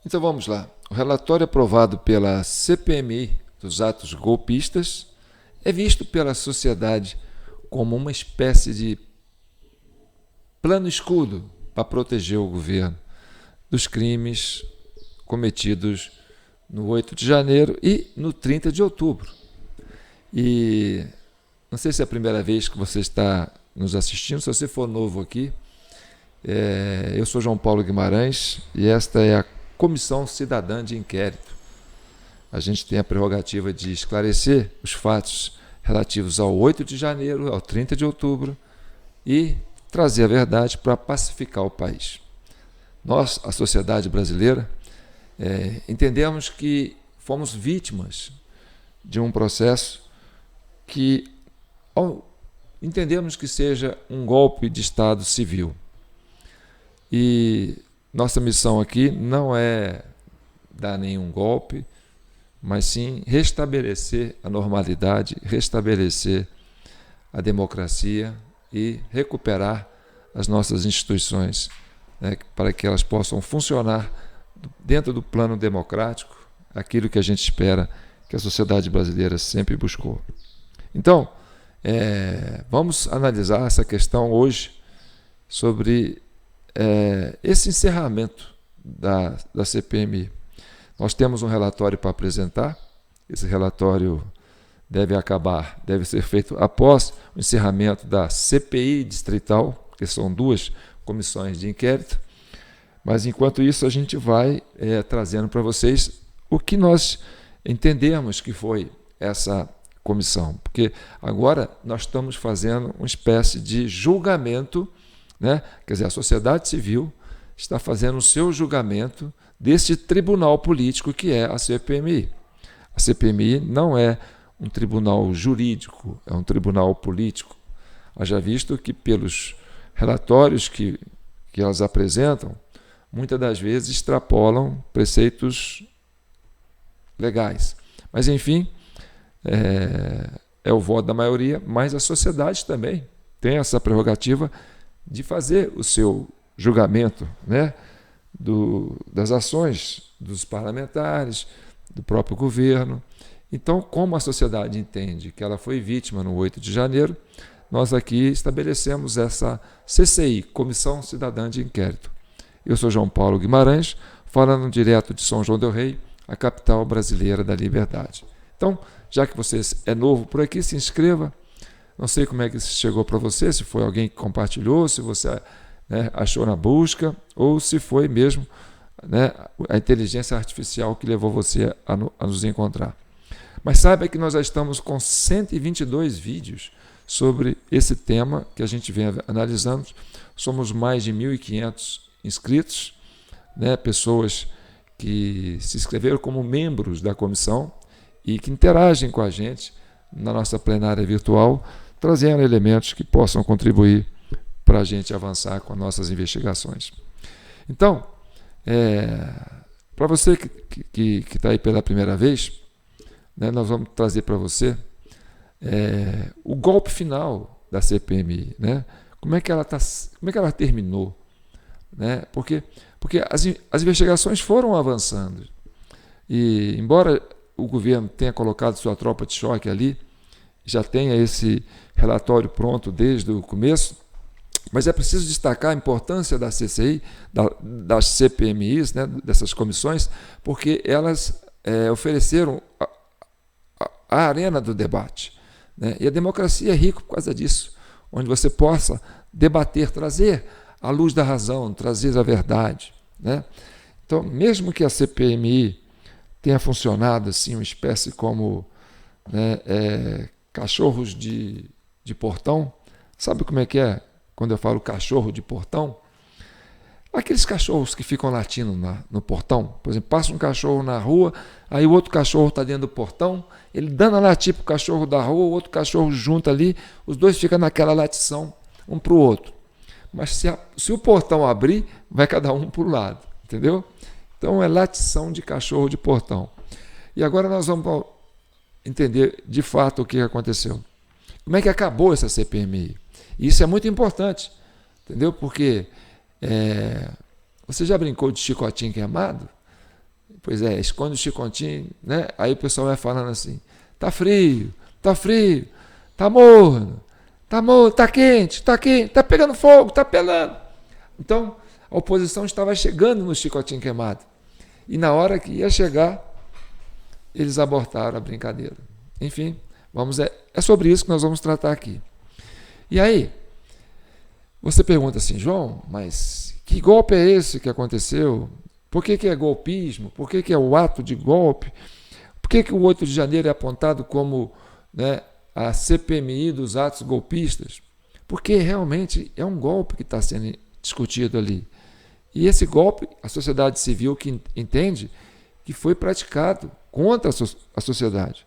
Então vamos lá. O relatório aprovado pela CPMI dos atos golpistas é visto pela sociedade como uma espécie de plano escudo para proteger o governo dos crimes cometidos no 8 de janeiro e no 30 de outubro. E não sei se é a primeira vez que você está nos assistindo, se você for novo aqui, eu sou João Paulo Guimarães e esta é a Comissão Cidadã de Inquérito. A gente tem a prerrogativa de esclarecer os fatos relativos ao 8 de janeiro, ao 30 de outubro e trazer a verdade para pacificar o país. Nós, a sociedade brasileira, entendemos que fomos vítimas de um processo que entendemos que seja um golpe de Estado civil. E nossa missão aqui não é dar nenhum golpe, mas sim restabelecer a normalidade, restabelecer a democracia e recuperar as nossas instituições, né, para que elas possam funcionar dentro do plano democrático, aquilo que a gente espera que a sociedade brasileira sempre buscou. Então, vamos analisar essa questão hoje sobre esse encerramento da CPMI. Nós temos um relatório para apresentar. Esse relatório deve ser feito após o encerramento da CPI distrital, que são 2 comissões de inquérito. Mas, enquanto isso, a gente vai trazendo para vocês o que nós entendemos que foi essa comissão. Porque agora nós estamos fazendo uma espécie de julgamento, né? Quer dizer, a sociedade civil está fazendo o seu julgamento desse tribunal político que é a CPMI. A CPMI não é um tribunal jurídico, é um tribunal político. Haja visto que pelos relatórios que elas apresentam, muitas das vezes extrapolam preceitos legais. Mas, enfim, é o voto da maioria, mas a sociedade também tem essa prerrogativa de fazer o seu julgamento, né, das ações dos parlamentares, do próprio governo. Então, como a sociedade entende que ela foi vítima no 8 de janeiro, nós aqui estabelecemos essa CCI, Comissão Cidadã de Inquérito. Eu sou João Paulo Guimarães, falando direto de São João del Rei, a capital brasileira da liberdade. Então, já que você é novo por aqui, se inscreva. Não sei como é que isso chegou para você, se foi alguém que compartilhou, se você achou na busca, ou se foi mesmo a inteligência artificial que levou você a nos encontrar. Mas saiba que nós já estamos com 122 vídeos sobre esse tema que a gente vem analisando. Somos mais de 1.500 inscritos, pessoas que se inscreveram como membros da comissão e que interagem com a gente na nossa plenária virtual, trazendo elementos que possam contribuir para a gente avançar com as nossas investigações. Então, para você que está aí pela primeira vez, nós vamos trazer para você o golpe final da CPMI, como é que ela terminou, porque as investigações foram avançando e, embora o governo tenha colocado sua tropa de choque ali, já tenha esse relatório pronto desde o começo, mas é preciso destacar a importância da CCI, das CPMIs, dessas comissões, porque elas ofereceram a arena do debate. E a democracia é rica por causa disso, onde você possa debater, trazer a luz da razão, trazer a verdade. Então, mesmo que a CPMI tenha funcionado assim, uma espécie como cachorros de portão, sabe como é que é quando eu falo cachorro de portão? Aqueles cachorros que ficam latindo no portão. Por exemplo, passa um cachorro na rua, aí o outro cachorro está dentro do portão, ele dando a latir para o cachorro da rua, o outro cachorro junto ali, os dois ficam naquela latição, um para o outro. Mas se o portão abrir, vai cada um para o lado, entendeu? Então é latição de cachorro de portão. E agora nós vamos entender de fato o que aconteceu. Como é que acabou essa CPMI? Isso é muito importante, entendeu? Porque Você já brincou de chicotinho queimado? Pois é, esconde o chicotinho, né? Aí o pessoal vai falando assim, tá frio, tá morno, tá quente, tá pegando fogo, tá pelando. Então, a oposição estava chegando no chicotinho queimado. E na hora que ia chegar, eles abortaram a brincadeira. Enfim, é sobre isso que nós vamos tratar aqui. E aí, você pergunta assim, João, mas que golpe é esse que aconteceu? Por que é golpismo? Por que é o ato de golpe? Por que o 8 de janeiro é apontado como, né, a CPMI dos atos golpistas? Porque realmente é um golpe que está sendo discutido ali. E esse golpe, a sociedade civil que entende que foi praticado contra a sociedade.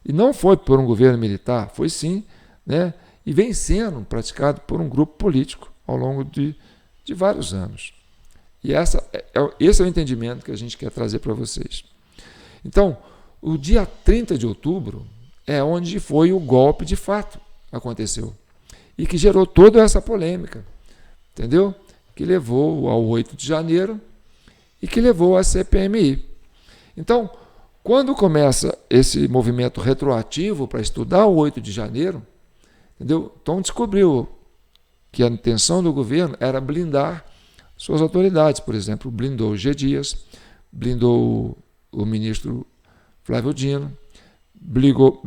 E não foi por um governo militar, foi sim, né, e vem sendo praticado por um grupo político ao longo de vários anos. E esse é o entendimento que a gente quer trazer para vocês. Então, o dia 30 de outubro é onde foi o golpe de fato aconteceu. E que gerou toda essa polêmica, entendeu? Que levou ao 8 de janeiro e que levou à CPMI. Então, quando começa esse movimento retroativo para estudar o 8 de janeiro, entendeu? Então descobriu que a intenção do governo era blindar suas autoridades, por exemplo, blindou o G. Dias, blindou o ministro Flávio Dino, blindou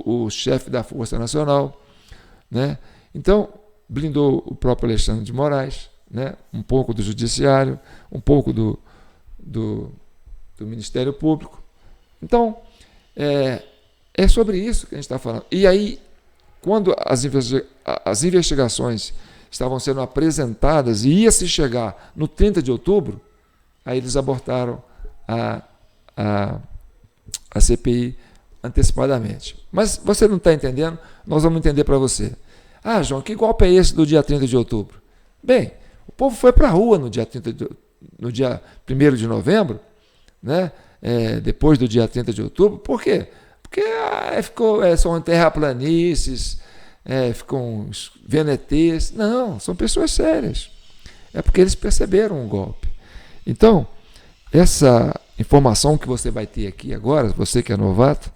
o chefe da Força Nacional, né? Então, blindou o próprio Alexandre de Moraes, né? Um pouco do Judiciário, um pouco do Ministério Público. Então, é sobre isso que a gente está falando. E aí, quando as investigações estavam sendo apresentadas e ia se chegar no 30 de outubro, aí eles abortaram a CPI antecipadamente. Mas você não está entendendo, nós vamos entender para você. Ah, João, que golpe é esse do dia 30 de outubro? Bem, o povo foi para a rua no dia 1º de novembro, né? Depois do dia 30 de outubro. Por quê? Porque são terraplanistas, ficam vendo ETs. Não, são pessoas sérias. É porque eles perceberam o golpe. Então, essa informação que você vai ter aqui agora, você que é novato,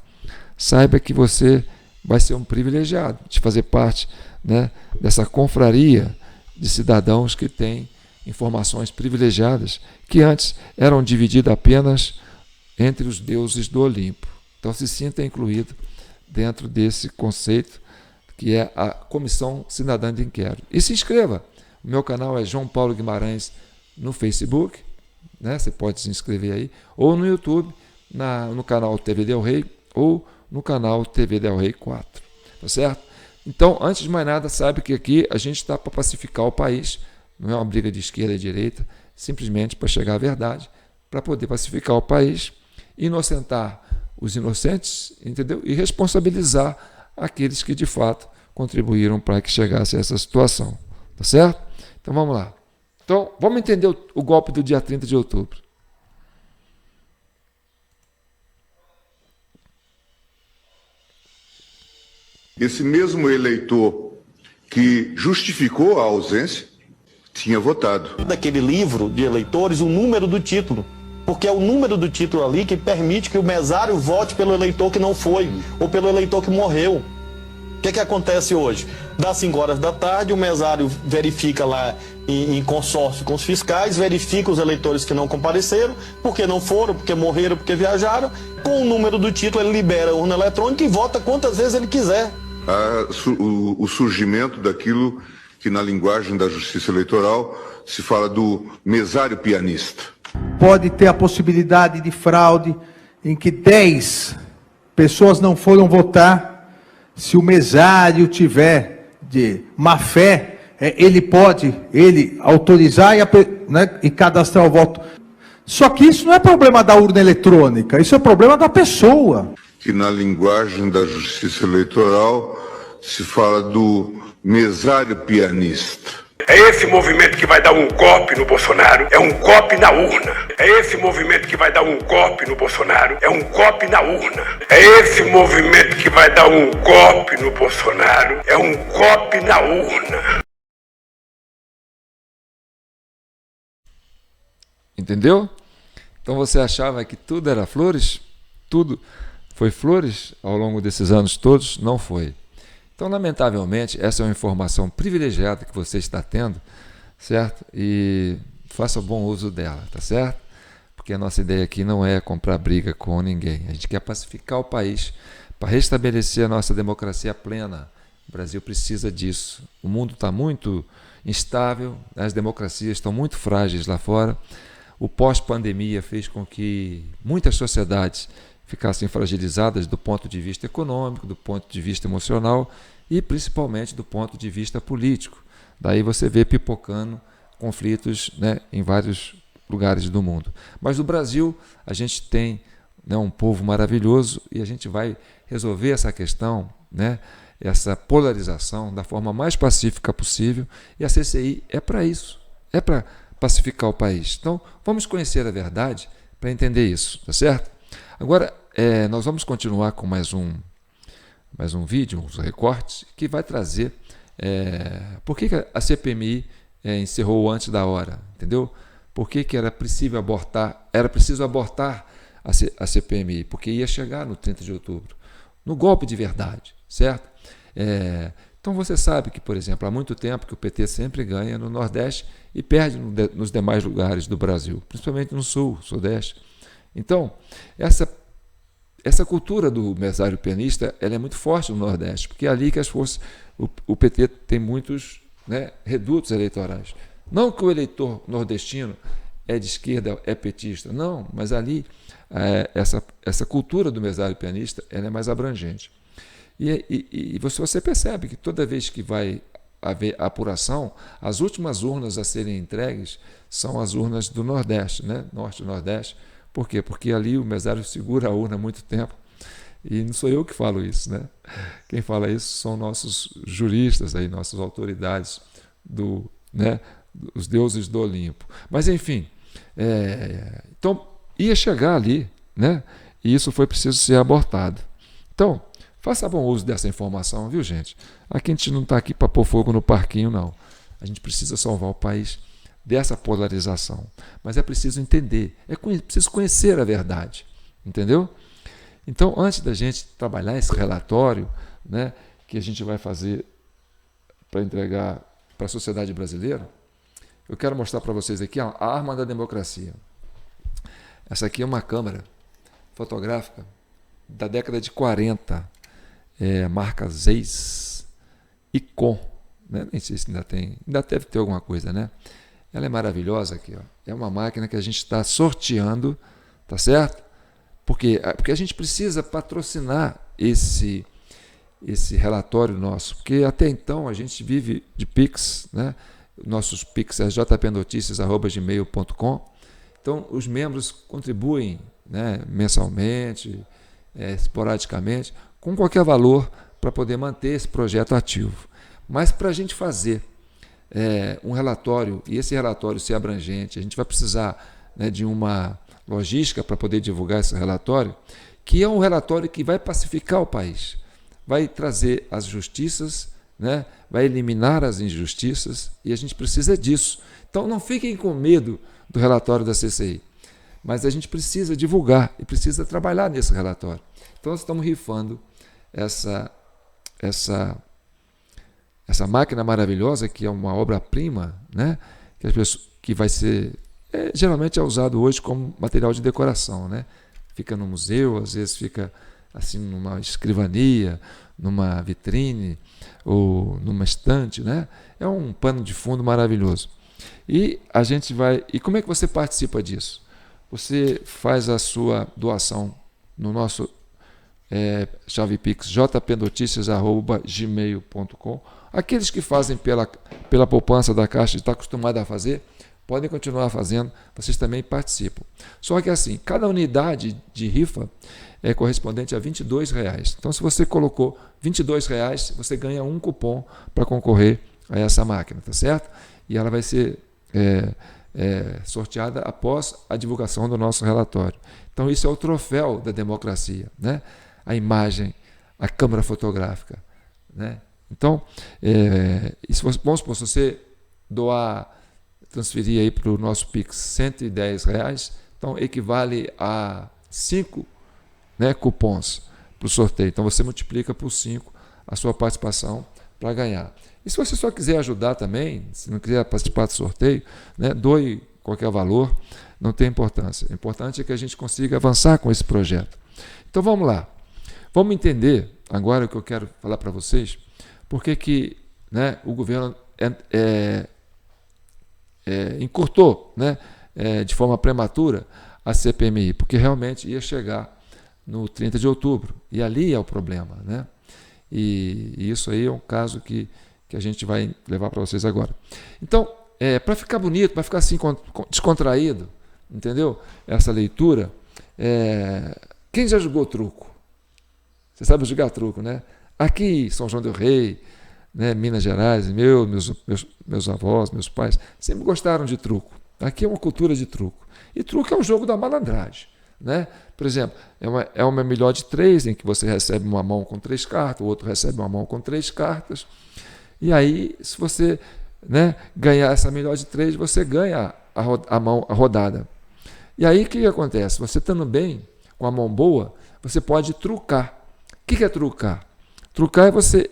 saiba que você vai ser um privilegiado de fazer parte, né, dessa confraria de cidadãos que têm informações privilegiadas que antes eram divididas apenas entre os deuses do Olimpo. Então se sinta incluído dentro desse conceito que é a Comissão Cidadã de Inquérito. E se inscreva. O meu canal é João Paulo Guimarães no Facebook, né? Você pode se inscrever aí, ou no YouTube, no canal TV Del Rey, ou no canal TV Del Rey 4. Tá certo? Então, antes de mais nada, sabe que aqui a gente está para pacificar o país, não é uma briga de esquerda e direita, simplesmente para chegar à verdade, para poder pacificar o país, inocentar os inocentes, entendeu? E responsabilizar aqueles que de fato contribuíram para que chegasse a essa situação. Tá certo? Então vamos lá. Então, vamos entender o golpe do dia 30 de outubro. Esse mesmo eleitor que justificou a ausência tinha votado. Daquele livro de eleitores, o número do título. Porque é o número do título ali que permite que o mesário vote pelo eleitor que não foi, ou pelo eleitor que morreu. O que acontece hoje? Das 5 horas da tarde, o mesário verifica lá em consórcio com os fiscais, verifica os eleitores que não compareceram, porque não foram, porque morreram, porque viajaram. Com o número do título, ele libera a urna eletrônica e vota quantas vezes ele quiser. O surgimento daquilo que na linguagem da justiça eleitoral se fala do mesário pianista. Pode ter a possibilidade de fraude em que 10 pessoas não foram votar. Se o mesário tiver de má fé, ele pode autorizar e cadastrar o voto. Só que isso não é problema da urna eletrônica, isso é problema da pessoa. Que na linguagem da justiça eleitoral se fala do mesário pianista. É esse movimento que vai dar um golpe no Bolsonaro, é um golpe na urna. É esse movimento que vai dar um golpe no Bolsonaro, é um golpe na urna. É esse movimento que vai dar um golpe no Bolsonaro, é um golpe na urna. Entendeu? Então você achava que tudo era flores? Tudo foi flores ao longo desses anos todos? Não foi. Então, lamentavelmente, essa é uma informação privilegiada que você está tendo, certo? E faça bom uso dela, tá certo? Porque a nossa ideia aqui não é comprar briga com ninguém. A gente quer pacificar o país para restabelecer a nossa democracia plena. O Brasil precisa disso. O mundo está muito instável, as democracias estão muito frágeis lá fora. O pós-pandemia fez com que muitas sociedades ficassem fragilizadas do ponto de vista econômico, do ponto de vista emocional e principalmente do ponto de vista político. Daí você vê pipocando conflitos, né, em vários lugares do mundo. Mas no Brasil a gente tem, né, um povo maravilhoso e a gente vai resolver essa questão, né, essa polarização da forma mais pacífica possível, e a CCI é para isso, é para pacificar o país. Então vamos conhecer a verdade para entender isso, tá certo? Agora, nós vamos continuar com mais um vídeo, uns recortes, que vai trazer por que a CPMI encerrou antes da hora, entendeu? Por que era preciso abortar a CPMI? Porque ia chegar no 30 de outubro, no golpe de verdade, certo? Então você sabe que, por exemplo, há muito tempo que o PT sempre ganha no Nordeste e perde nos demais lugares do Brasil, principalmente no Sul, Sudeste. Então, essa cultura do mesário pianista, ela é muito forte no Nordeste, porque é ali que o PT tem muitos, né, redutos eleitorais. Não que o eleitor nordestino é de esquerda, é petista, não, mas ali essa cultura do mesário pianista, ela é mais abrangente. E você percebe que toda vez que vai haver apuração, as últimas urnas a serem entregues são as urnas do Nordeste, né? Norte e Nordeste. Por quê? Porque ali o mesário segura a urna há muito tempo. E não sou eu que falo isso, né? Quem fala isso são nossos juristas, aí, nossas autoridades, os deuses do Olimpo. Mas, enfim, então ia chegar ali, né? E isso foi preciso ser abortado. Então, faça bom uso dessa informação, viu, gente? Aqui a gente não está aqui para pôr fogo no parquinho, não. A gente precisa salvar o país dessa polarização. Mas é preciso entender, preciso conhecer a verdade, entendeu? Então, antes da gente trabalhar esse relatório, né, que a gente vai fazer para entregar para a sociedade brasileira, eu quero mostrar para vocês aqui a arma da democracia. Essa aqui é uma câmera fotográfica da década de 40, marca Zeiss Ikon, né? Nem sei se ainda tem, ainda deve ter alguma coisa, né? Ela é maravilhosa aqui, ó. É uma máquina que a gente está sorteando, tá certo? Porque a gente precisa patrocinar esse relatório nosso, porque até então a gente vive de Pix, né? Nossos Pix é jpnoticias@gmail.com. Então os membros contribuem, né, mensalmente, esporadicamente, com qualquer valor para poder manter esse projeto ativo. Mas para a gente fazer um relatório, e esse relatório ser abrangente, a gente vai precisar, né, de uma logística para poder divulgar esse relatório, que é um relatório que vai pacificar o país, vai trazer as justiças, né, vai eliminar as injustiças, e a gente precisa disso. Então não fiquem com medo do relatório da CCI, mas a gente precisa divulgar e precisa trabalhar nesse relatório. Então nós estamos rifando essa máquina maravilhosa, que é uma obra-prima, né? Que vai ser, geralmente é usado hoje como material de decoração, né? Fica no museu, às vezes fica assim numa escrivania, numa vitrine ou numa estante, né? É um pano de fundo maravilhoso. E a gente vai. E como é que você participa disso? Você faz a sua doação no nosso chave Pix jpnoticias@gmail.com. Aqueles que fazem pela poupança da Caixa, está acostumado a fazer, podem continuar fazendo, vocês também participam. Só que assim, cada unidade de rifa é correspondente a R$22. Então, se você colocou R$22, você ganha um cupom para concorrer a essa máquina, tá certo? E ela vai ser sorteada após a divulgação do nosso relatório. Então, isso é o troféu da democracia, né? A imagem, a câmera fotográfica, né? Então, vamos supor, se você doar transferir aí para o nosso Pix R$110, então equivale a 5, né, cupons para o sorteio. Então você multiplica por 5 a sua participação para ganhar. E se você só quiser ajudar também, se não quiser participar do sorteio, né, doe qualquer valor, não tem importância. O importante é que a gente consiga avançar com esse projeto. Então vamos lá. Vamos entender agora o que eu quero falar para vocês, porque que, né, o governo encurtou, né, de forma prematura a CPMI, porque realmente ia chegar no 30 de outubro, e ali é o problema, né? E isso aí é um caso que a gente vai levar para vocês agora. Então, para ficar bonito, para ficar assim descontraído, entendeu? Essa leitura, quem já jogou truco? Você sabe jogar truco, né? Aqui, São João del Rei, né, Minas Gerais, meus avós, meus pais, sempre gostaram de truco. Aqui é uma cultura de truco. E truco é um jogo da malandragem, né? Por exemplo, é uma melhor de 3, em que você recebe uma mão com 3 cartas, o outro recebe uma mão com 3 cartas. E aí, se você, né, ganhar essa melhor de 3, você ganha a rodada. E aí, o que acontece? Você estando bem, com a mão boa, você pode trucar. O que é trucar? Trucar é você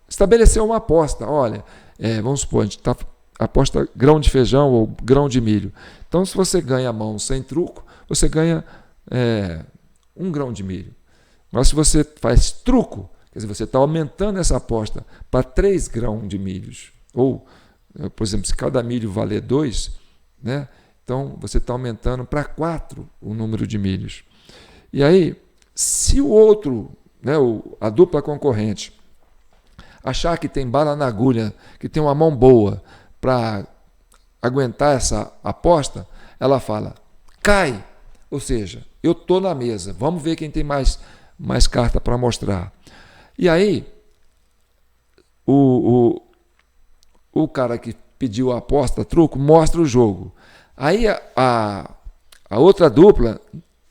estabelecer uma aposta. Olha, vamos supor, a gente aposta grão de feijão ou grão de milho. Então, se você ganha a mão sem truco, você ganha 1 grão de milho. Mas se você faz truco, quer dizer, você está aumentando essa aposta para 3 grãos de milhos. Ou, por exemplo, se cada milho valer 2, né, então você está aumentando para 4 o número de milhos. E aí, se o outro, né, a dupla concorrente, achar que tem bala na agulha, que tem uma mão boa para aguentar essa aposta, ela fala, cai. Ou seja, eu estou na mesa, vamos ver quem tem mais carta para mostrar. E aí, o cara que pediu a aposta, truco, mostra o jogo. Aí a outra dupla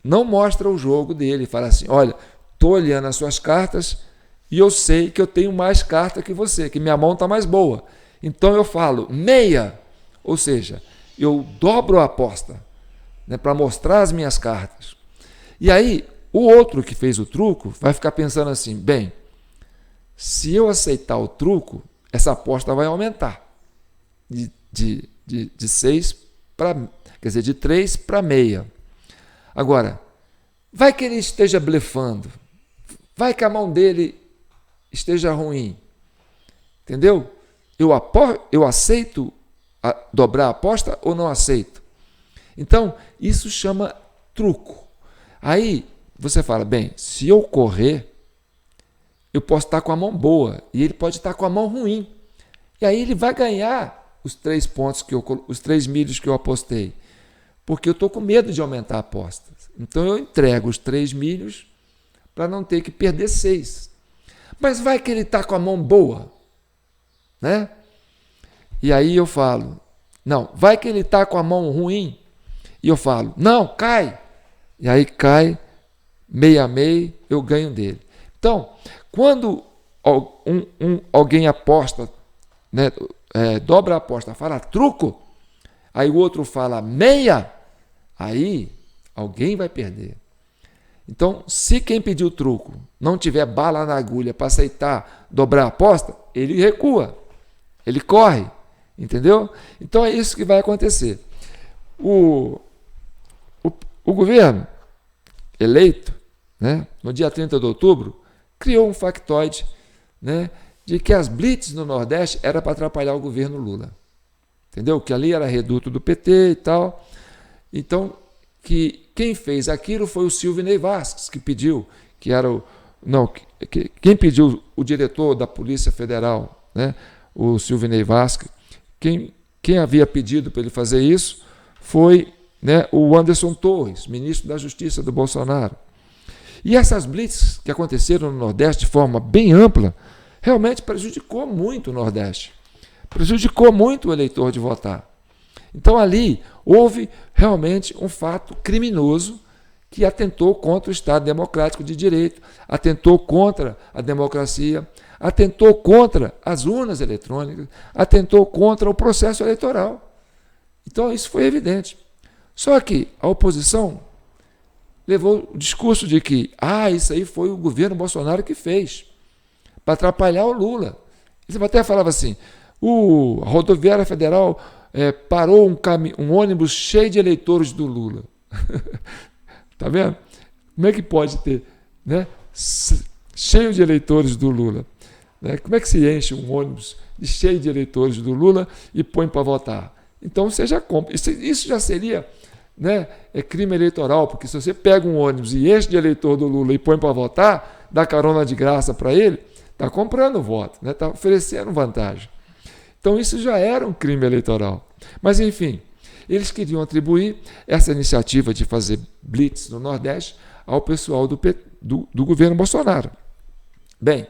não mostra o jogo dele, fala assim, olha, estou olhando as suas cartas e eu sei que eu tenho mais carta que você, que minha mão está mais boa. Então eu falo, meia, ou seja, eu dobro a aposta, né, para mostrar as minhas cartas. E aí, o outro que fez o truco vai ficar pensando assim, bem, se eu aceitar o truco, essa aposta vai aumentar de 6 para, quer dizer, de 3 para meia. Agora, vai que ele esteja blefando, vai que a mão dele esteja ruim, entendeu? Eu aceito dobrar a aposta ou não aceito? Então, isso chama truco. Aí, você fala, bem, se eu correr, eu posso estar com a mão boa e ele pode estar com a mão ruim. E aí ele vai ganhar os 3 pontos, os 3 milhos que eu apostei, porque eu estou com medo de aumentar a aposta. Então, eu entrego os 3 milhos para não ter que perder 6. Mas vai que ele está com a mão boa, né? E aí eu falo, não, vai que ele está com a mão ruim, e eu falo, não, cai. E aí cai, meia, eu ganho dele. Então, quando alguém aposta, né, dobra a aposta, fala truco, aí o outro fala meia, aí alguém vai perder. Então, se quem pediu truco não tiver bala na agulha para aceitar dobrar a aposta, ele recua, ele corre, entendeu? Então é isso que vai acontecer. O governo eleito, né, no dia 30 de outubro, criou um factoide, né, de que as blitz no Nordeste era para atrapalhar o governo Lula. Entendeu? Que ali era reduto do PT e tal. Então, que quem fez aquilo foi o Silvinei Vasquez, que pediu, quem pediu o diretor da Polícia Federal, né, o Silvinei Vasquez, quem havia pedido para ele fazer isso foi, né, o Anderson Torres, ministro da Justiça do Bolsonaro. E essas blitz que aconteceram no Nordeste de forma bem ampla, realmente prejudicou muito o Nordeste, prejudicou muito o eleitor de votar. Então ali houve realmente um fato criminoso que atentou contra o Estado Democrático de Direito, atentou contra a democracia, atentou contra as urnas eletrônicas, atentou contra o processo eleitoral. Então isso foi evidente. Só que a oposição levou o discurso de que isso aí foi o governo Bolsonaro que fez, para atrapalhar o Lula. Eles até falavam assim, a rodoviária federal parou um ônibus cheio de eleitores do Lula. Tá vendo? Como é que pode ter, né, cheio de eleitores do Lula? Né? Como é que se enche um ônibus cheio de eleitores do Lula e põe para votar? Então seja compra. Isso já seria, né, crime eleitoral, porque se você pega um ônibus e enche de eleitor do Lula e põe para votar, dá carona de graça para ele, está comprando voto, né? Está oferecendo vantagem. Então isso já era um crime eleitoral. Mas enfim, eles queriam atribuir essa iniciativa de fazer blitz no Nordeste ao pessoal do governo Bolsonaro. Bem,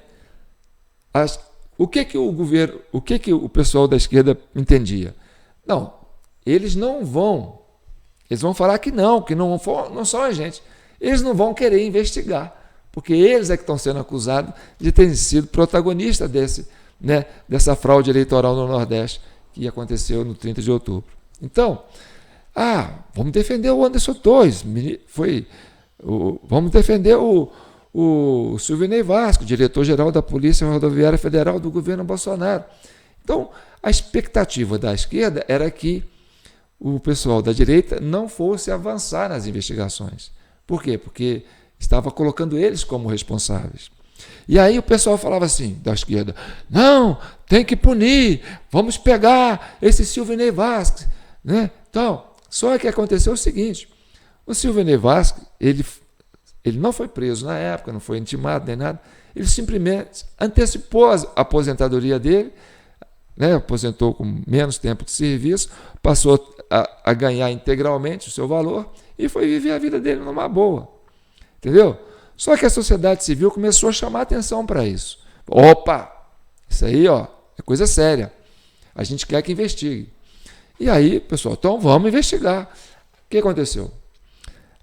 o que o pessoal da esquerda entendia? Não, eles vão falar que não são agentes. Eles não vão querer investigar, porque eles é que estão sendo acusados de terem sido protagonistas dessa fraude eleitoral no Nordeste que aconteceu no 30 de outubro. Então, vamos defender o Anderson Torres, vamos defender o Silvinei Vasco, diretor-geral da Polícia Rodoviária Federal do governo Bolsonaro. Então, a expectativa da esquerda era que o pessoal da direita não fosse avançar nas investigações. Por quê? Porque estava colocando eles como responsáveis. E aí o pessoal falava assim, da esquerda, não, tem que punir, vamos pegar esse Silvinei Vasco. Né? Então, só que aconteceu o seguinte, o Silvinei Vasco, ele não foi preso na época, não foi intimado nem nada, ele simplesmente antecipou a aposentadoria dele, né? Aposentou com menos tempo de serviço, passou a ganhar integralmente o seu valor e foi viver a vida dele numa boa. Entendeu? Só que a sociedade civil começou a chamar atenção para isso. Opa, isso aí é coisa séria. A gente quer que investigue. E aí, pessoal, então vamos investigar. O que aconteceu?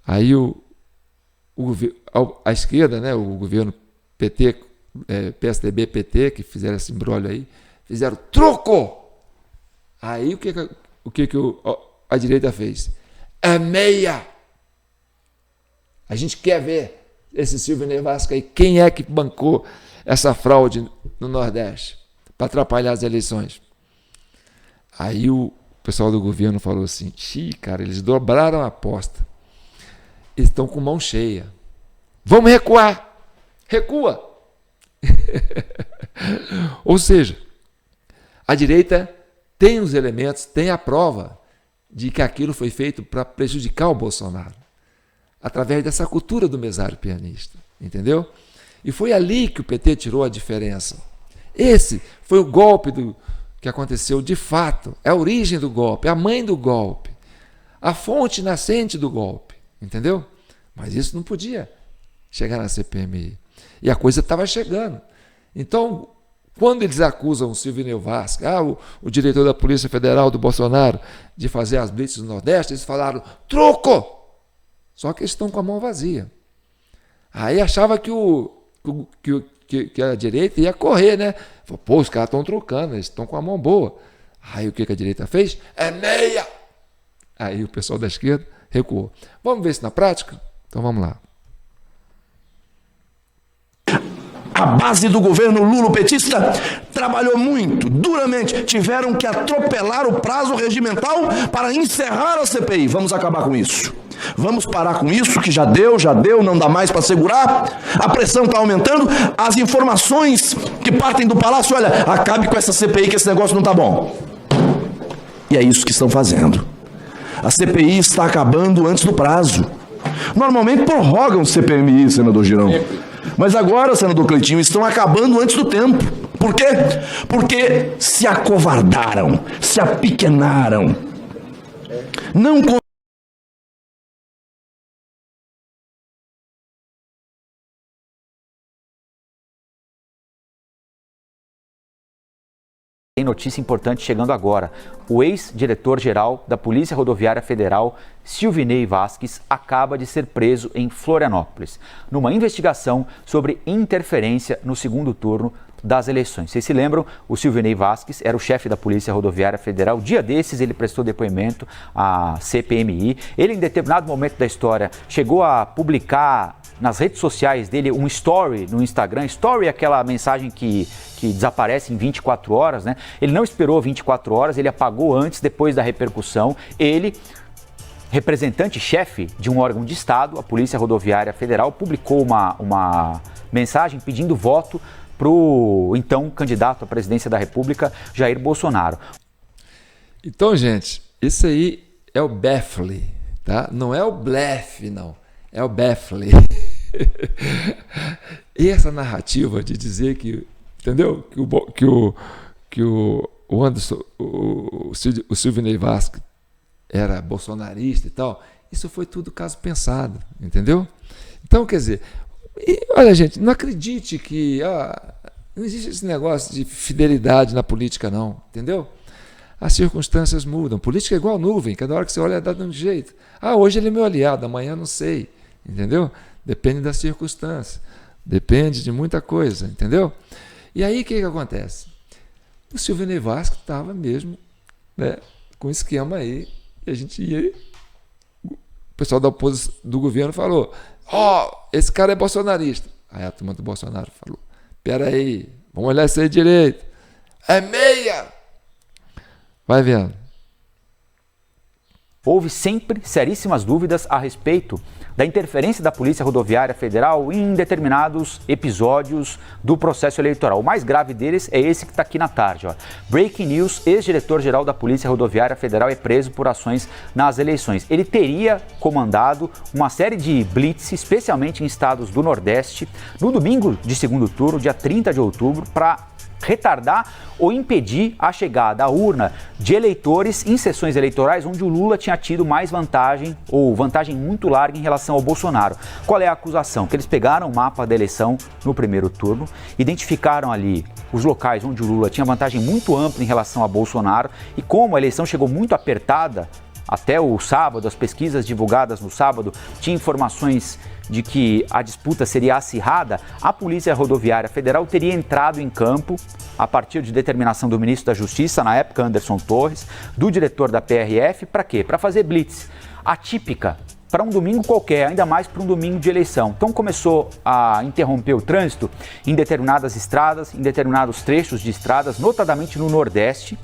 Aí a esquerda, né, o governo PT, PSDB, PT, que fizeram esse imbróglio aí, fizeram truco. Aí o que a direita fez? É meia. A gente quer ver esse Silvinei Vasco aí, quem é que bancou essa fraude no Nordeste para atrapalhar as eleições. Aí o pessoal do governo falou assim, cara, eles dobraram a aposta. Eles estão com mão cheia. Vamos recuar. Recua. Ou seja, a direita tem os elementos, tem a prova de que aquilo foi feito para prejudicar o Bolsonaro, através dessa cultura do mesário pianista, entendeu? E foi ali que o PT tirou a diferença. Esse foi o golpe que aconteceu de fato, é a origem do golpe, é a mãe do golpe, a fonte nascente do golpe, entendeu? Mas isso não podia chegar na CPMI. E a coisa estava chegando. Então, quando eles acusam o Silvinei Vasco, o diretor da Polícia Federal do Bolsonaro, de fazer as blitzes no Nordeste, eles falaram, truco! Só que eles estão com a mão vazia. Aí achava que a direita ia correr, né? Pô, os caras estão trocando, eles estão com a mão boa. Aí o que a direita fez? É meia! Aí o pessoal da esquerda recuou. Vamos ver isso na prática? Então vamos lá. A base do governo lulopetista trabalhou muito, duramente. Tiveram que atropelar o prazo regimental para encerrar a CPI. Vamos acabar com isso. Vamos parar com isso, que já deu, não dá mais para segurar. A pressão está aumentando. As informações que partem do Palácio, olha, acabe com essa CPI que esse negócio não está bom. E é isso que estão fazendo. A CPI está acabando antes do prazo. Normalmente prorrogam CPMI, senador Girão. Mas agora, senador Cleitinho, estão acabando antes do tempo. Por quê? Porque se acovardaram, se apequenaram. Não Tem notícia importante chegando agora. O ex-diretor-geral da Polícia Rodoviária Federal, Silvinei Vasquez acaba de ser preso em Florianópolis, numa investigação sobre interferência no segundo turno das eleições. Vocês se lembram, o Silvinei Vasquez era o chefe da Polícia Rodoviária Federal. Dia desses ele prestou depoimento à CPMI. Ele, em determinado momento da história, chegou a publicar nas redes sociais dele um story no Instagram. Story é aquela mensagem que desaparece em 24 horas, né? Ele não esperou 24 horas, ele apagou antes, depois da repercussão. Ele, representante-chefe de um órgão de Estado, a Polícia Rodoviária Federal, publicou uma mensagem pedindo voto para o então candidato à presidência da República, Jair Bolsonaro. Então, gente, isso aí é o Befle, tá? Não é o blefe, não. É o Befle. E essa narrativa de dizer que, entendeu? Que o Anderson, o Silvinei Vasquez era bolsonarista e tal, isso foi tudo caso pensado, entendeu? Então, quer dizer, olha, gente, não acredite que não existe esse negócio de fidelidade na política, não, entendeu? As circunstâncias mudam. Política é igual nuvem, cada hora que você olha dá de um jeito. Hoje ele é meu aliado, amanhã não sei, entendeu? Depende das circunstâncias, depende de muita coisa, entendeu? E aí o que acontece? O Silvinei Vasquez estava mesmo, né, com um esquema aí, e a gente ia. O pessoal da oposição do governo falou: esse cara é bolsonarista. Aí a turma do Bolsonaro falou: peraí, vamos olhar isso aí direito. É meia! Vai vendo. Houve sempre seríssimas dúvidas a respeito da interferência da Polícia Rodoviária Federal em determinados episódios do processo eleitoral. O mais grave deles é esse que está aqui na tarde. Breaking news: ex-diretor-geral da Polícia Rodoviária Federal é preso por ações nas eleições. Ele teria comandado uma série de blitz, especialmente em estados do Nordeste, no domingo de segundo turno, dia 30 de outubro, para retardar ou impedir a chegada à urna de eleitores em sessões eleitorais onde o Lula tinha tido mais vantagem, ou vantagem muito larga em relação ao Bolsonaro. Qual é a acusação? Que eles pegaram o mapa da eleição no primeiro turno, identificaram ali os locais onde o Lula tinha vantagem muito ampla em relação a Bolsonaro, e como a eleição chegou muito apertada, até o sábado, as pesquisas divulgadas no sábado tinham informações de que a disputa seria acirrada, a Polícia Rodoviária Federal teria entrado em campo a partir de determinação do ministro da Justiça, na época Anderson Torres, do diretor da PRF, para quê? Para fazer blitz atípica para um domingo qualquer, ainda mais para um domingo de eleição. Então começou a interromper o trânsito em determinadas estradas, em determinados trechos de estradas, notadamente no Nordeste,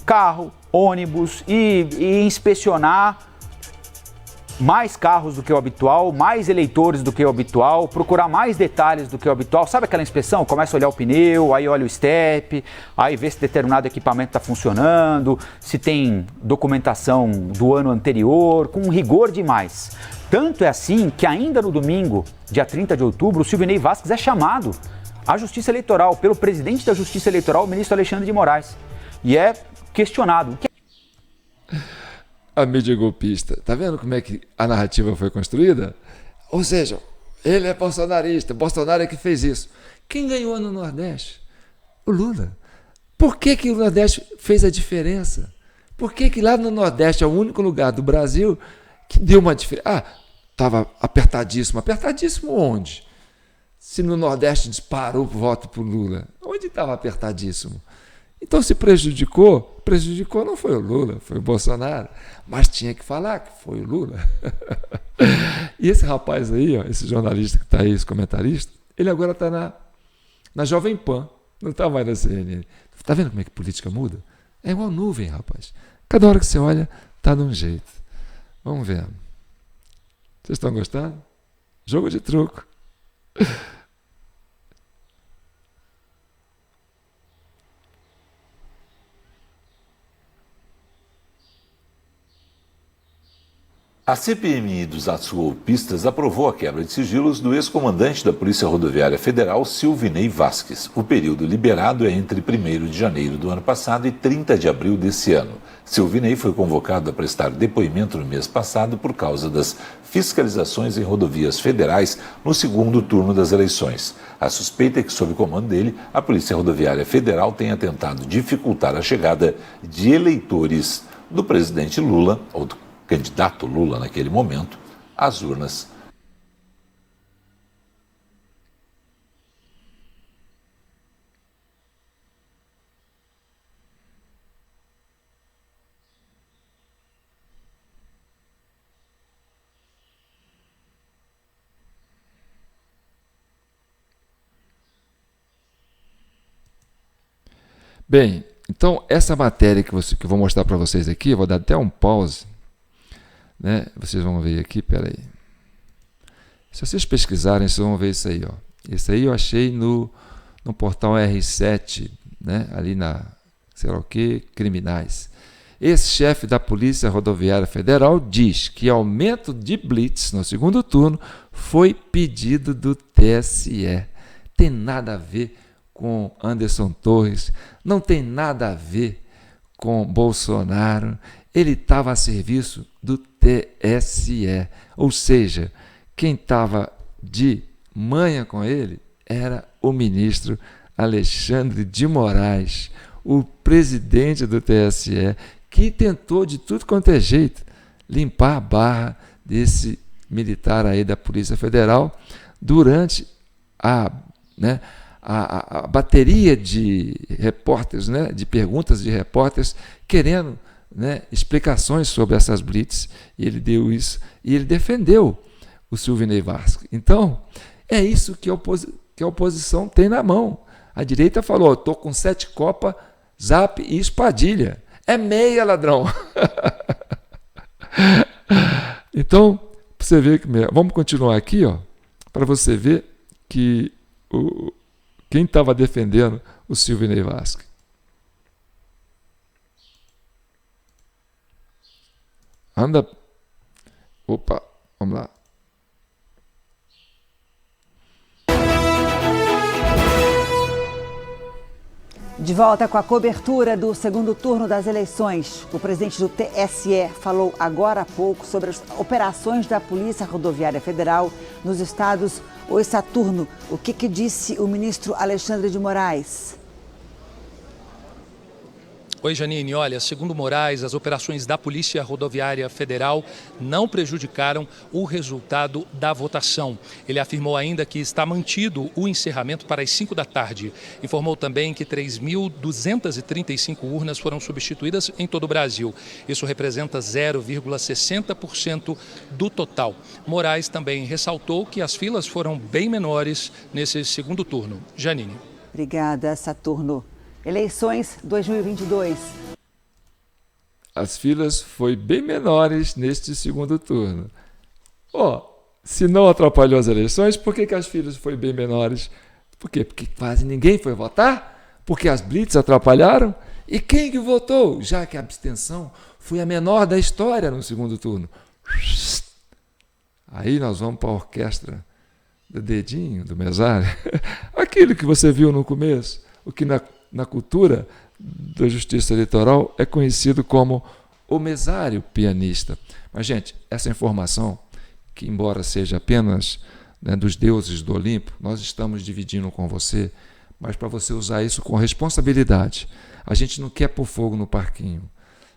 carro, ônibus e inspecionar mais carros do que o habitual, mais eleitores do que o habitual, procurar mais detalhes do que o habitual. Sabe aquela inspeção? Começa a olhar o pneu, aí olha o step, aí vê se determinado equipamento está funcionando, se tem documentação do ano anterior, com rigor demais. Tanto é assim que ainda no domingo, dia 30 de outubro, o Silvinei Vasquez é chamado à Justiça Eleitoral pelo presidente da Justiça Eleitoral, o ministro Alexandre de Moraes, e é questionado. A mídia golpista. Tá vendo como é que a narrativa foi construída? Ou seja, ele é bolsonarista, Bolsonaro é que fez isso. Quem ganhou no Nordeste? O Lula. Por que o Nordeste fez a diferença? Por que lá no Nordeste é o único lugar do Brasil que deu uma diferença? Estava apertadíssimo. Apertadíssimo onde? Se no Nordeste disparou o voto para o Lula. Onde estava apertadíssimo? Então, se prejudicou não foi o Lula, foi o Bolsonaro. Mas tinha que falar que foi o Lula. E esse rapaz aí, esse jornalista que está aí, esse comentarista, ele agora está na Jovem Pan, não está mais na CNN. Está vendo como é que política muda? É igual nuvem, rapaz. Cada hora que você olha, está de um jeito. Vamos ver. Vocês estão gostando? Jogo de truco. A CPMI dos atos golpistas aprovou a quebra de sigilos do ex-comandante da Polícia Rodoviária Federal, Silvinei Vasquez. O período liberado é entre 1º de janeiro do ano passado e 30 de abril desse ano. Silvinei foi convocado a prestar depoimento no mês passado por causa das fiscalizações em rodovias federais no segundo turno das eleições. A suspeita é que, sob comando dele, a Polícia Rodoviária Federal tenha tentado dificultar a chegada de eleitores do presidente Lula ou do candidato Lula naquele momento, às urnas. Bem, então essa matéria que eu vou mostrar para vocês aqui, eu vou dar até um pause, né? Vocês vão ver aqui, peraí. Se vocês pesquisarem, vocês vão ver isso aí, ó. Esse aí eu achei no portal R7, né? Ali na, sei lá o que, criminais. Esse chefe da Polícia Rodoviária Federal diz que aumento de blitz no segundo turno foi pedido do TSE. Tem nada a ver com Anderson Torres, não tem nada a ver com Bolsonaro, ele estava a serviço do TSE, ou seja, quem estava de manha com ele era o ministro Alexandre de Moraes, o presidente do TSE, que tentou de tudo quanto é jeito limpar a barra desse militar aí da Polícia Federal durante a bateria de repórteres, né, de perguntas de repórteres, querendo, né, explicações sobre essas blitz, e ele deu isso, e ele defendeu o Silvinei Vasquez. Então, é isso que a oposição tem na mão. A direita falou, estou com 7 Copa, Zap e espadilha. É meia, ladrão. Então, para você ver que... Vamos continuar aqui, ó, para você ver que quem estava defendendo o Silvinei Vasquez. Anda. Opa, vamos lá. De volta com a cobertura do segundo turno das eleições, o presidente do TSE falou agora há pouco sobre as operações da Polícia Rodoviária Federal nos estados. Oi, Saturno, o que disse o ministro Alexandre de Moraes? Oi, Janine. Olha, segundo Moraes, as operações da Polícia Rodoviária Federal não prejudicaram o resultado da votação. Ele afirmou ainda que está mantido o encerramento para as 5 da tarde. Informou também que 3.235 urnas foram substituídas em todo o Brasil. Isso representa 0,60% do total. Moraes também ressaltou que as filas foram bem menores nesse segundo turno. Janine. Obrigada, Saturno. Eleições 2022. As filas foram bem menores neste segundo turno. Se não atrapalhou as eleições, por que as filas foram bem menores? Por quê? Porque quase ninguém foi votar? Porque as blitz atrapalharam? E quem que votou? Já que a abstenção foi a menor da história no segundo turno. Aí nós vamos para a orquestra do dedinho, do mesário. Aquilo que você viu no começo, o que na cultura da justiça eleitoral é conhecido como o mesário pianista. Mas, gente, essa informação, que embora seja apenas, né, dos deuses do Olimpo, nós estamos dividindo com você, mas para você usar isso com responsabilidade. A gente não quer pôr fogo no parquinho,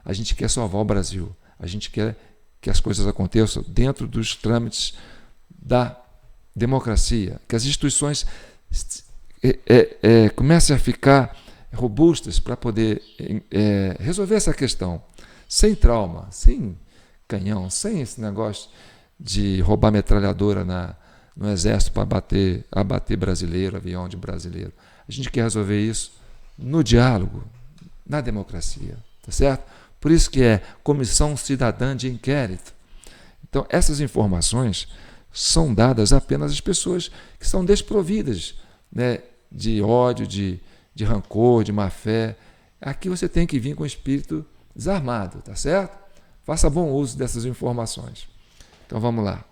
a gente quer salvar o Brasil, a gente quer que as coisas aconteçam dentro dos trâmites da democracia, que as instituições comecem a ficar robustas para poder resolver essa questão, sem trauma, sem canhão, sem esse negócio de roubar metralhadora no exército para abater brasileiro, avião de brasileiro. A gente quer resolver isso no diálogo, na democracia, tá certo? Por isso que é Comissão Cidadã de Inquérito. Então, essas informações são dadas apenas às pessoas que são desprovidas, né, de ódio, de rancor, de má fé. Aqui você tem que vir com o espírito desarmado, tá certo? Faça bom uso dessas informações. Então vamos lá.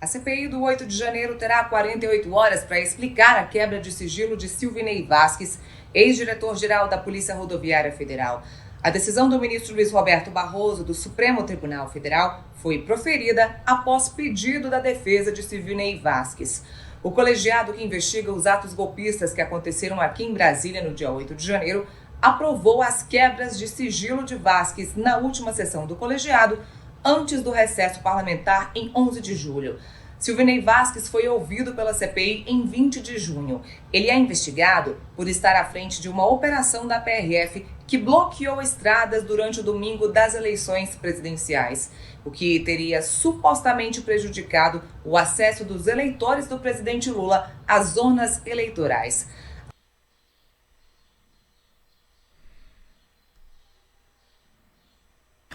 A CPI do 8 de janeiro terá 48 horas para explicar a quebra de sigilo de Silvinei Vasquez, ex-diretor-geral da Polícia Rodoviária Federal. A decisão do ministro Luiz Roberto Barroso, do Supremo Tribunal Federal, foi proferida após pedido da defesa de Silvinei Vasquez. O colegiado que investiga os atos golpistas que aconteceram aqui em Brasília no dia 8 de janeiro aprovou as quebras de sigilo de Vasquez na última sessão do colegiado, antes do recesso parlamentar em 11 de julho. Silvinei Vasquez foi ouvido pela CPI em 20 de junho. Ele é investigado por estar à frente de uma operação da PRF que bloqueou estradas durante o domingo das eleições presidenciais, o que teria supostamente prejudicado o acesso dos eleitores do presidente Lula às zonas eleitorais.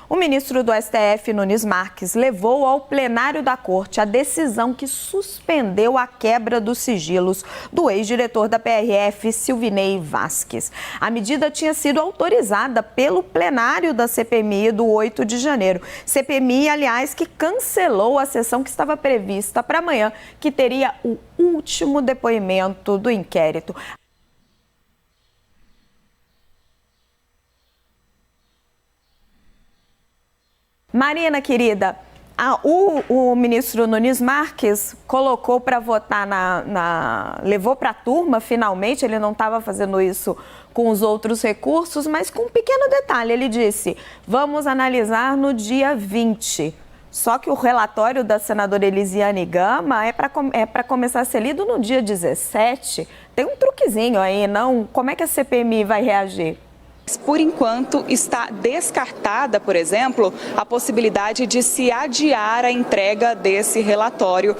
O ministro do STF, Nunes Marques, levou ao plenário da Corte a decisão que suspendeu a quebra dos sigilos do ex-diretor da PRF, Silvinei Vasquez. A medida tinha sido autorizada pelo plenário da CPMI do 8 de janeiro. CPMI, aliás, que cancelou a sessão que estava prevista para amanhã, que teria o último depoimento do inquérito. Marina, querida, o ministro Nunes Marques colocou para votar levou para a turma, finalmente, ele não estava fazendo isso com os outros recursos, mas com um pequeno detalhe, ele disse, vamos analisar no dia 20. Só que o relatório da senadora Elisiane Gama é para começar a ser lido no dia 17. Tem um truquezinho aí, não? Como é que a CPMI vai reagir? Por enquanto, está descartada, por exemplo, a possibilidade de se adiar a entrega desse relatório.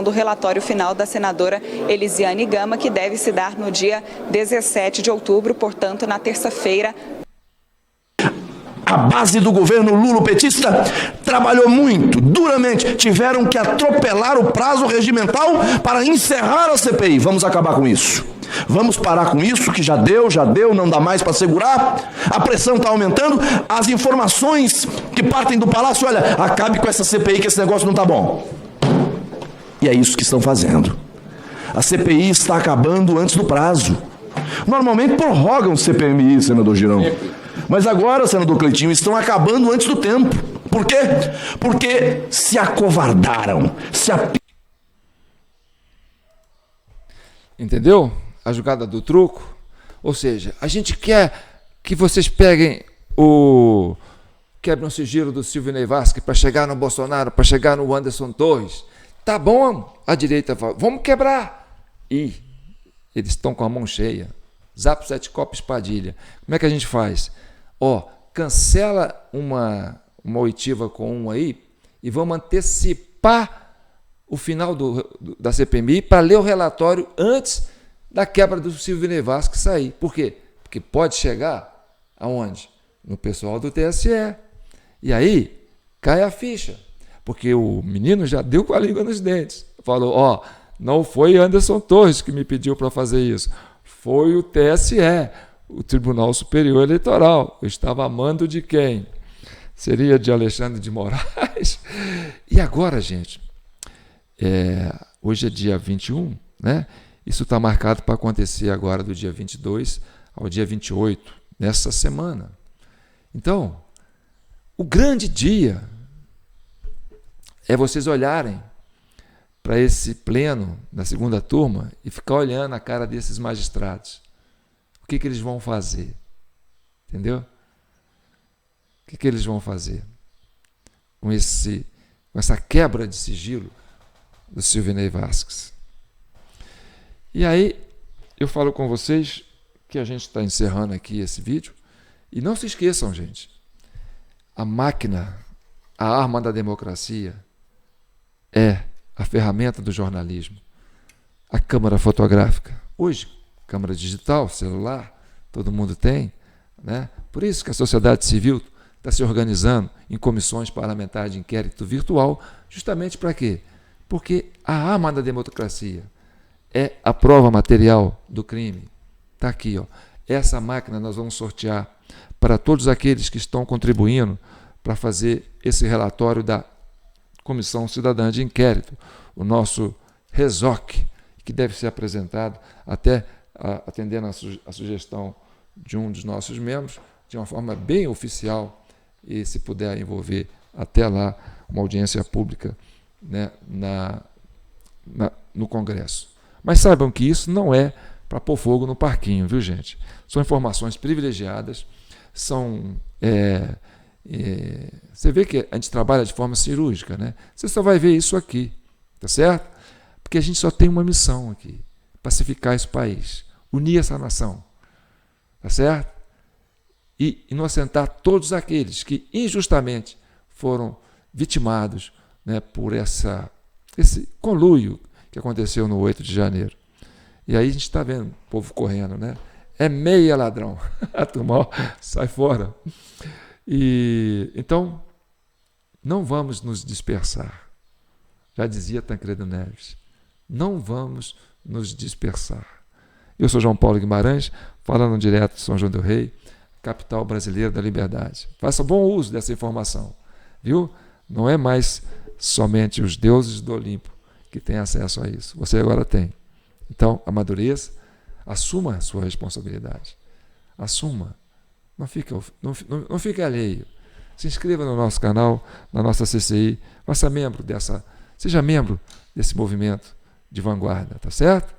Do relatório final da senadora Elisiane Gama, que deve se dar no dia 17 de outubro, portanto, na terça-feira. A base do governo lulopetista trabalhou muito, duramente. Tiveram que atropelar o prazo regimental para encerrar a CPI. Vamos acabar com isso. Vamos parar com isso, que já deu, não dá mais para segurar. A pressão está aumentando. As informações que partem do Palácio, olha, acabe com essa CPI, que esse negócio não está bom. E é isso que estão fazendo. A CPI está acabando antes do prazo. Normalmente prorrogam CPMI, senador Girão. Mas agora, senador Cleitinho, estão acabando antes do tempo. Por quê? Porque se acovardaram. Entendeu? A jogada do truco. Ou seja, a gente quer que vocês peguem quebrem o sigilo do Silvinei Vasquez para chegar no Bolsonaro, para chegar no Anderson Torres. Tá bom, a direita fala, vamos quebrar. E eles estão com a mão cheia. Zap 7 copos Padilha. Como é que a gente faz? Cancela uma oitiva com um aí e vamos antecipar o final da CPMI para ler o relatório antes da quebra do Silvinei Vasquez sair. Por quê? Porque pode chegar aonde? No pessoal do TSE. E aí cai a ficha. Porque o menino já deu com a língua nos dentes. Falou, não foi Anderson Torres que me pediu para fazer isso. Foi o TSE, o Tribunal Superior Eleitoral. Eu estava a mando de quem? Seria de Alexandre de Moraes. E agora, gente, hoje é dia 21, né? Isso está marcado para acontecer agora do dia 22 ao dia 28, nessa semana. Então, o grande dia é vocês olharem para esse pleno da segunda turma e ficar olhando a cara desses magistrados. O que eles vão fazer? Entendeu? O que eles vão fazer com essa quebra de sigilo do Silvinei Vasquez? E aí, eu falo com vocês que a gente está encerrando aqui esse vídeo. E não se esqueçam, gente, a máquina, a arma da democracia é a ferramenta do jornalismo, a câmara fotográfica. Hoje, câmera digital, celular, todo mundo tem, né? Por isso que a sociedade civil está se organizando em comissões parlamentares de inquérito virtual, justamente para quê? Porque a arma da democracia é a prova material do crime. Está aqui, Essa máquina nós vamos sortear para todos aqueles que estão contribuindo para fazer esse relatório da Comissão Cidadã de Inquérito, o nosso RESOC, que deve ser apresentado até atendendo a sugestão de um dos nossos membros, de uma forma bem oficial, e, se puder, envolver até lá uma audiência pública, né, no Congresso. Mas saibam que isso não é para pôr fogo no parquinho, viu, gente? São informações privilegiadas, são... você vê que a gente trabalha de forma cirúrgica, né? Você só vai ver isso aqui, tá certo? Porque a gente só tem uma missão aqui: pacificar esse país, unir essa nação, tá certo? E inocentar todos aqueles que injustamente foram vitimados, né, por esse conluio que aconteceu no 8 de janeiro. E aí a gente está vendo o povo correndo, né? É meia ladrão. A turma sai fora. E então, não vamos nos dispersar. Já dizia Tancredo Neves, não vamos nos dispersar. Eu sou João Paulo Guimarães, falando direto de São João del Rei, capital brasileira da liberdade. Faça bom uso dessa informação, viu? Não é mais somente os deuses do Olimpo que têm acesso a isso. Você agora tem. Então, amadureça, assuma a sua responsabilidade. Assuma. Não fique alheio. Se inscreva no nosso canal, na nossa CCI, seja membro desse movimento de vanguarda, tá certo?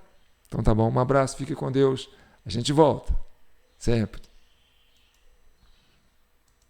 Então tá bom, um abraço, fique com Deus. A gente volta, sempre.